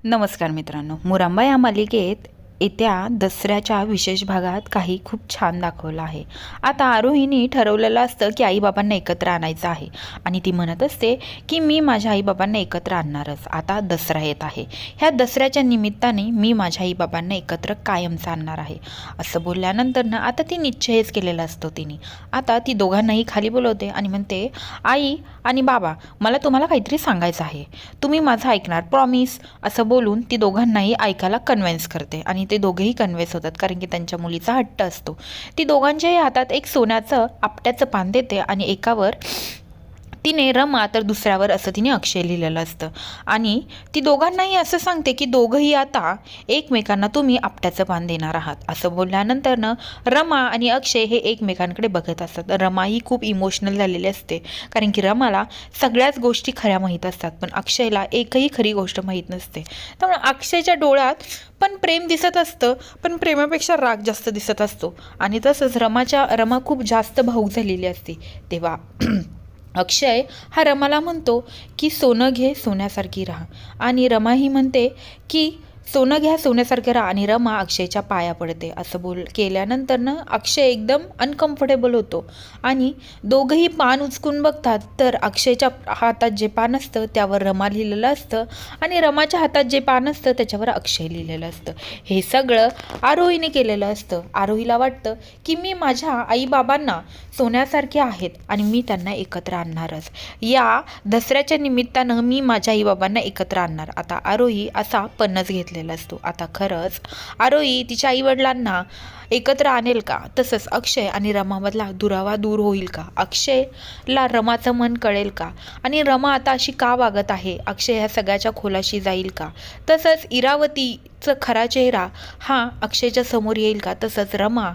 नमस्कार मित्रांनो, मुरांबा या मालिकेत येत्या दसऱ्याच्या विशेष भागात काही खूप छान दाखवलं आहे। आता आरोहीने ठरवलेलं असतं की आईबाबांना एकत्र आणायचं आहे आणि ती म्हणत असते की मी माझ्या आईबाबांना एकत्र आणणारच। आता दसरा येत आहे, ह्या दसऱ्याच्या निमित्ताने मी माझ्या आईबाबांना एकत्र कायमच आणणार आहे असं बोलल्यानंतर ना आता ती निश्चयच केलेला असतो तिने। आता ती दोघांनाही खाली बोलवते आणि म्हणते, आई आणि बाबा, मला तुम्हाला काहीतरी सांगायचं आहे, तुम्ही माझं ऐकणार, प्रॉमिस असं बोलून ती दोघांनाही ऐकायला कन्व्हिन्स करते आणि ते दोघेही कन्व्हिन्स होतात कारण की त्यांच्या मुलीचा हट्ट असतो। ती दोघांच्याही हातात एक सोन्याचं आपट्याचं पान देते आणि एकावर तिने रमा तर दुसऱ्यावर असं तिने अक्षय लिहिलेलं असतं आणि ती दोघांनाही असं सांगते की दोघंही आता एकमेकांना तुम्ही आपट्याचं पान देणार आहात असं बोलल्यानंतर रमा आणि अक्षय हे एकमेकांकडे बघत असतात। रमा ही खूप इमोशनल झालेली असते कारण की रमाला सगळ्याच गोष्टी खऱ्या माहीत असतात पण अक्षयला एकही खरी गोष्ट माहीत नसते। त्यामुळे अक्षयच्या डोळ्यात पण प्रेम दिसत असतं पण प्रेमापेक्षा राग जास्त दिसत असतो आणि तसंच रमा खूप जास्त भावूक झालेली असते। तेव्हा अक्षय हा रमाला म्हणतो की सोनं घे, सोन्यासारखी राहा, आणि रमा ही म्हणते की सोनं घ्या, सोन्यासारखं राहा, आणि रमा अक्षयच्या पाया पडते। असं केल्यानंतर अक्षय एकदम अनकम्फर्टेबल होतो आणि दोघंही पान उचकून बघतात तर अक्षयच्या हातात जे पान असतं त्यावर रमा लिहिलेलं असतं आणि रमाच्या हातात जे पान असतं त्याच्यावर अक्षय लिहिलेलं असतं। हे सगळं आरोहीने केलेलं असतं। आरोहीला वाटतं की मी माझ्या आईबाबांना सोन्यासारखे आहेत आणि मी त्यांना एकत्र आणणारच, या दसऱ्याच्या निमित्तानं मी माझ्या आईबाबांना एकत्र आणणार। आता आरोही असा पन्नस घेतलेला असतो। आता खरंच आरोही तिच्या आईवडिलांना एकत्र आणेल का? तसंच अक्षय आणि रमामधला दुरावा दूर होईल का? अक्षयला रमाचं मन कळेल का? आणि रमा आता अशी का वागत आहे? अक्षय ह्या सगळ्याच्या खोलाशी जाईल का? तसंच इरावतीचा खरा चेहरा हा अक्षयच्या समोर येईल का? तसंच रमा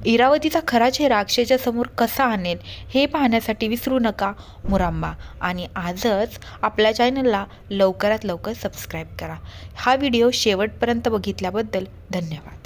इरावतीचा खरा चेहरा अक्षयच्या समोर कसा आणेल हे पाहण्यासाठी विसरू नका मुरांबा, आणि आजच आपल्या चॅनलला लवकरात लवकर सबस्क्राईब करा। हा व्हिडिओ शेवटपर्यंत बघितल्याबद्दल धन्यवाद।